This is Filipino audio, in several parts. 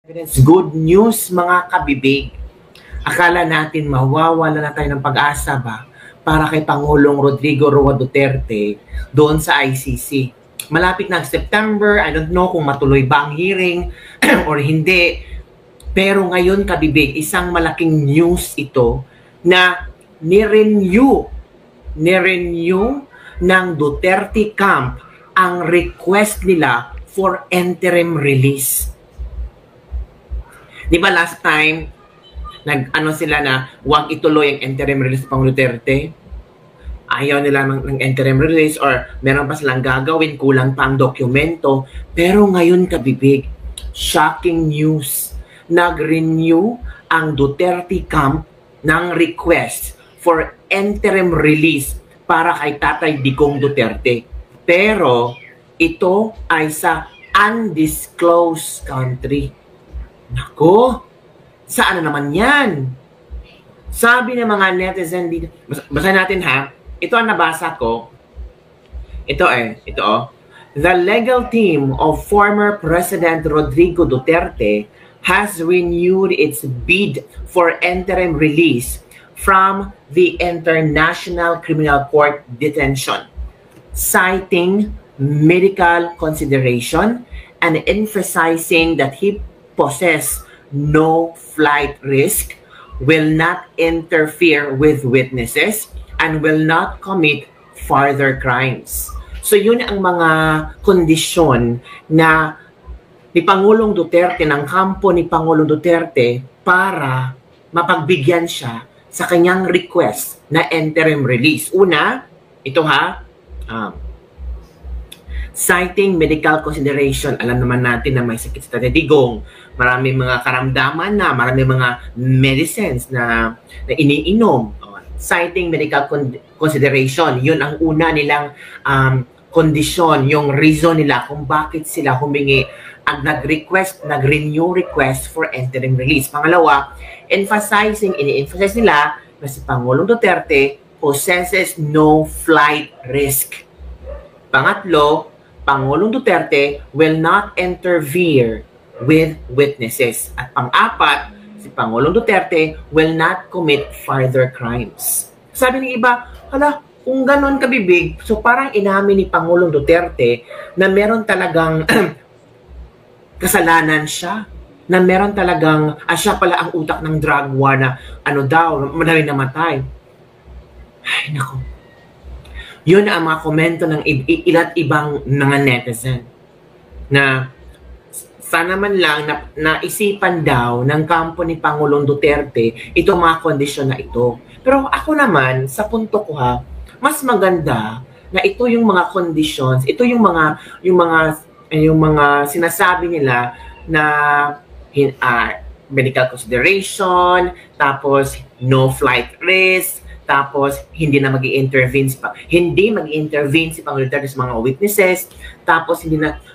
It's good news mga kabibig. Akala natin mawawala na tayo ng pag-asa ba para kay Pangulong Rodrigo Roa Duterte doon sa ICC. Malapit na September, I don't know kung matuloy ba ang hearing or hindi. Pero ngayon kabibig, isang malaking news ito na ni-renew ng Duterte camp ang request nila for interim release. Di ba last time, nag-ano sila na huwag ituloy ang interim release ng Pangulong Duterte? Ayaw nila ng interim release or meron pa silang gagawin, kulang pa ang dokumento. Pero ngayon kabibig, shocking news. Nag-renew ang Duterte camp ng request for interim release para kay Tatay Digong Duterte. Pero ito ay sa undisclosed country. Nako, saan na naman yan? Sabi ng mga netizen dito, basahin natin ha, ito ang nabasa ko, ito. The legal team of former President Rodrigo Duterte has renewed its bid for interim release from the International Criminal Court detention, citing medical consideration and emphasizing that he possess no flight risk, will not interfere with witnesses, and will not commit further crimes. So yun ang mga kondisyon na ni Pangulong Duterte, ng kampo ni Pangulong Duterte para mapagbigyan siya sa kanyang request na interim release. Una, ito ha, citing medical consideration. Alam naman natin na may sakit sa Tatay Digong. Maraming mga karamdaman na, maraming mga medicines na iniinom. Citing medical consideration. Yun ang una nilang kondisyon, yung reason nila kung bakit sila humingi at nag-renew request for interim release. Pangalawa, ini-emphasize nila na si Pangulong Duterte possesses no flight risk. Pangatlo, Pangulong Duterte will not interfere with witnesses. At pang-apat, si Pangulong Duterte will not commit further crimes. Sabi ng iba, hala, kung ganon kabibig, so parang inamin ni Pangulong Duterte na meron talagang kasalanan siya, na meron talagang, siya pala ang utak ng drug war na madami namatay. Ay, naku. Yun ang mga komento ng ilat ibang mga netizen na sana man lang naisipan daw ng kampo ni Pangulong Duterte itong mga kondisyon na ito. Pero ako naman, sa punto ko ha, mas maganda na ito yung mga conditions, ito yung mga sinasabi nila na medical consideration, tapos no flight risk, tapos hindi mag-i-intervene si Pangulong Duterte sa mga witnesses, tapos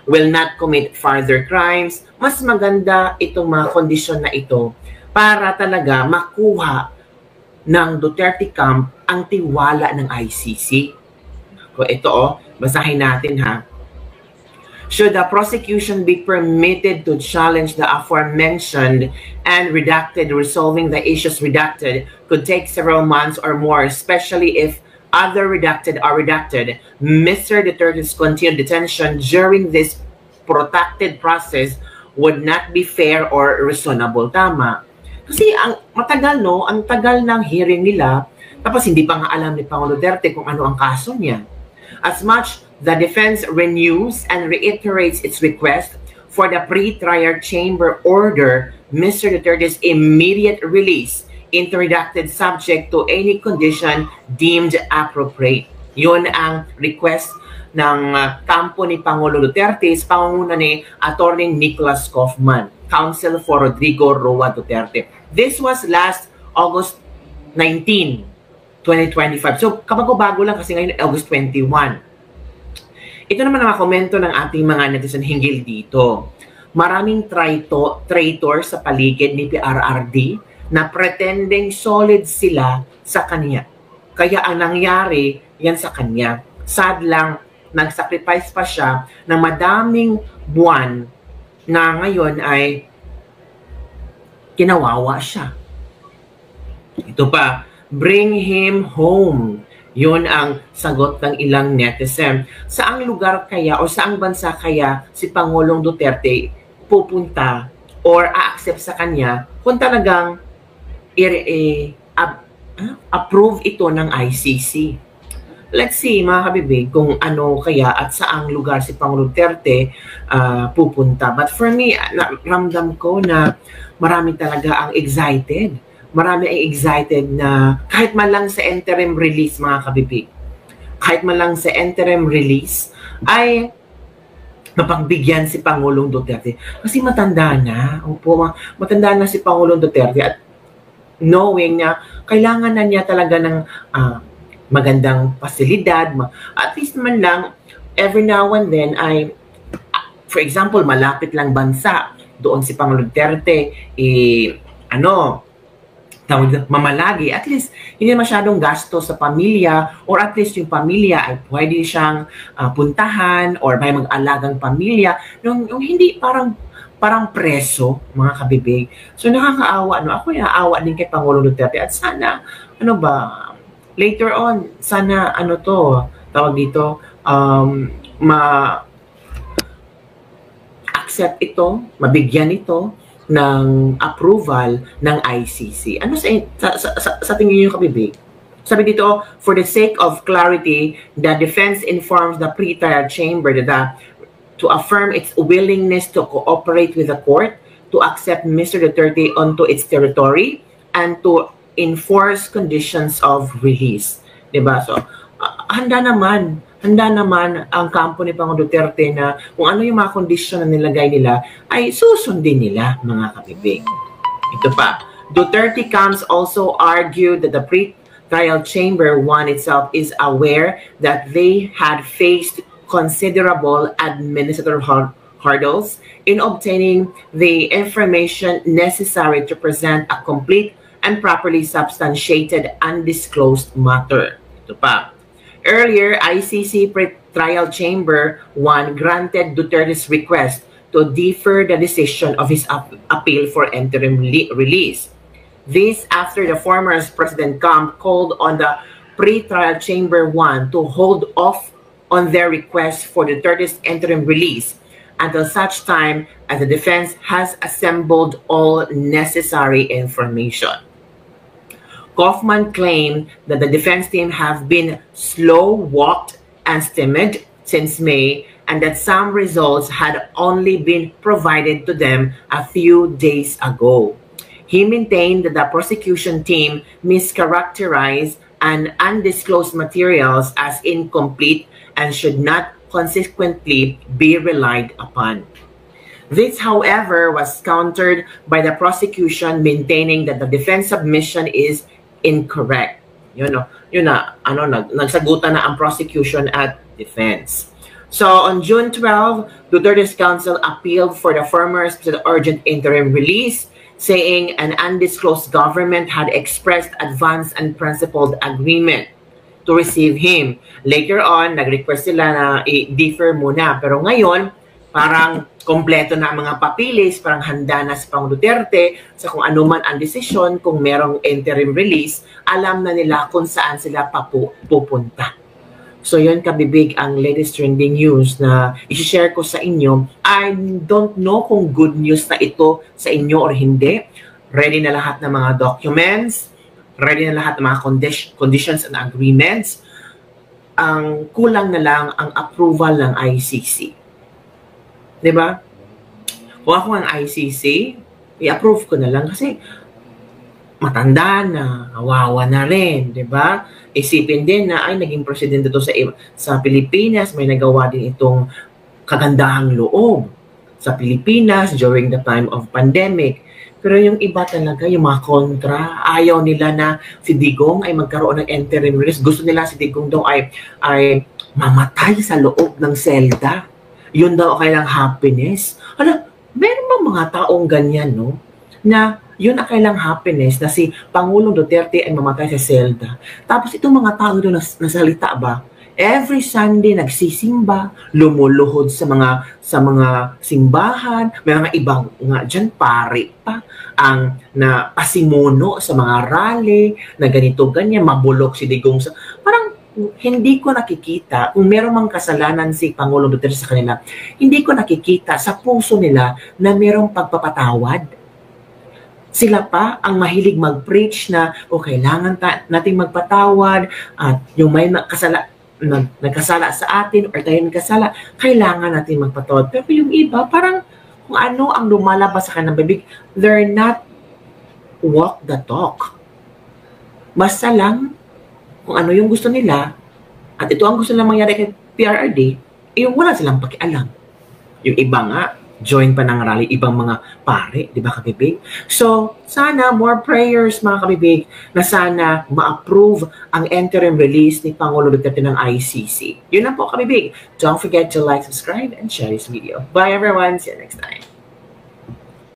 will not commit further crimes. Mas maganda itong mga kondisyon na ito para talaga makuha ng Duterte camp ang tiwala ng ICC. Ito basahin natin ha. Should the prosecution be permitted to challenge the aforementioned and redacted, resolving the issues redacted could take several months or more, especially if other redacted are redacted. Mr. Duterte's continued detention during this protracted process would not be fair or reasonable. Tama. Kasi ang tagal ng hearing nila, tapos hindi pa nga alam ni Pangulong Duterte kung ano ang kaso niya. As much the defense renews and reiterates its request for the pre-trial chamber order Mr. Duterte's immediate release into redacted subject to any condition deemed appropriate. Yun ang request ng kampo ni Pangulong Duterte sa pangunguna ni Attorney Nicholas Kaufman, Counsel for Rodrigo Roa Duterte. This was last August 19, 2025. So, kabago-bago lang kasi ngayon August 21. Ito naman ang mga komento ng ating mga netizen hinggil dito. Maraming traitor sa paligid ni PRRD na pretending solid sila sa kanya. Kaya ang nangyari yan sa kanya. Sad lang, nag-sacrifice pa siya ng madaming buwan na ngayon ay kinawawa siya. Ito pa, bring him home. Yun ang sagot ng ilang netizen. Saang lugar kaya o saang bansa kaya si Pangulong Duterte pupunta or a-accept sa kanya kung talagang approve ito ng ICC? Let's see mga kabibig kung ano kaya at saang lugar si Pangulong Duterte pupunta. But for me, ramdam ko na marami talaga ang excited. Marami ay excited na kahit man lang sa interim release mga kabibig. Kahit man lang sa interim release ay mapagbigyan si Pangulong Duterte. Kasi matanda na. Opo, matanda na si Pangulong Duterte at knowing na kailangan na niya talaga ng magandang pasilidad. At least naman lang, every now and then ay, for example, malapit lang bansa. Doon si Pangulong Duterte, mamalagi. At least, hindi masyadong gasto sa pamilya or at least yung pamilya ay pwede siyang puntahan or may mag-alagang pamilya. Yung hindi parang preso, mga kabibig. So, nakakaawa. Ako naawa din kay Pangulong Duterte at sana, later on, sana, tawag dito, ma-accept ito, mabigyan ito ng approval ng ICC. Ano sa tingin niyo kabibig? Sabi dito, for the sake of clarity, the defense informs the pre-trial chamber that to affirm its willingness to cooperate with the court, to accept Mr. Duterte onto its territory, and to enforce conditions of release. Diba? So, handa naman ang kampo ni Pangulong Duterte na kung ano yung mga kondisyon na nilagay nila ay susundin nila, mga kabibig. Ito pa, Duterte camps also argued that the pre-trial chamber one itself is aware that they had faced considerable administrative hurdles in obtaining the information necessary to present a complete and properly substantiated undisclosed matter. Ito pa. Earlier, ICC Pre-Trial Chamber 1 granted Duterte's request to defer the decision of his appeal for interim release. This after the former President Camp called on the Pre-Trial Chamber 1 to hold off on their request for Duterte's interim release until such time as the defense has assembled all necessary information. Kaufman claimed that the defense team have been slow-walked and timid since May and that some results had only been provided to them a few days ago. He maintained that the prosecution team mischaracterized and undisclosed materials as incomplete and should not consequently be relied upon. This, however, was countered by the prosecution maintaining that the defense submission is incorrect. Nagsagutan na ang prosecution at defense. So on June 12, Duterte's counsel appealed for the former urgent interim release, saying an undisclosed government had expressed advanced and principled agreement to receive him. Later on, nag-request sila na i-defer muna. Pero ngayon, parang kompleto na ang mga papilis, parang handa na si Pangulong Duterte sa kung ano man ang desisyon, kung merong interim release, alam na nila kung saan sila pupunta. So yun kabibig ang latest trending news na i-share ko sa inyo. I don't know kung good news na ito sa inyo or hindi. Ready na lahat ng mga documents, ready na lahat ng mga conditions and agreements. Ang kulang na lang ang approval ng ICC. Diba? Kung ako ang ICC, i-approve ko na lang kasi matanda na, kawawa na rin, diba? Isipin din na ay naging presidente to sa Pilipinas, may nagawa din itong kagandahang loob sa Pilipinas during the time of pandemic. Pero yung iba talaga, yung mga kontra, ayaw nila na si Digong ay magkaroon ng interim release. Gusto nila si Digong daw ay mamatay sa loob ng selda. Yun daw kailang happiness. Meron ba mga taong ganyan, no? Na yun ang kailang happiness na si Pangulong Duterte ay mamatay sa selda. Tapos itong mga tao doon nasalita ba, every Sunday nagsisimba, lumuluhod sa mga simbahan, may mga ibang nga diyan pare pa ang na pasimuno sa mga rally na ganito ganyan, mabulok si Digong sa parang hindi ko nakikita kung meron mang kasalanan si Pangulong Duterte sa kanila, hindi ko nakikita sa puso nila na merong pagpapatawad. Sila pa ang mahilig mag-preach na kailangan nating magpatawad at yung may nagkasala sa atin or tayo nagkasala, kailangan natin magpatawad. Pero yung iba, parang kung ano ang lumalabas sa kanilang bibig, they're not walk the talk. Basta lang kung ano yung gusto nila, at ito ang gusto nila mangyari kay PRRD, yung wala silang pakialam. Yung iba nga, join pa ng rally, ibang mga pare, di ba kabibig? So, sana more prayers mga kabibig, na sana ma-approve ang interim release ni Pangulo Duterte ng ICC. Yun lang po kabibig. Don't forget to like, subscribe, and share this video. Bye everyone! See you next time.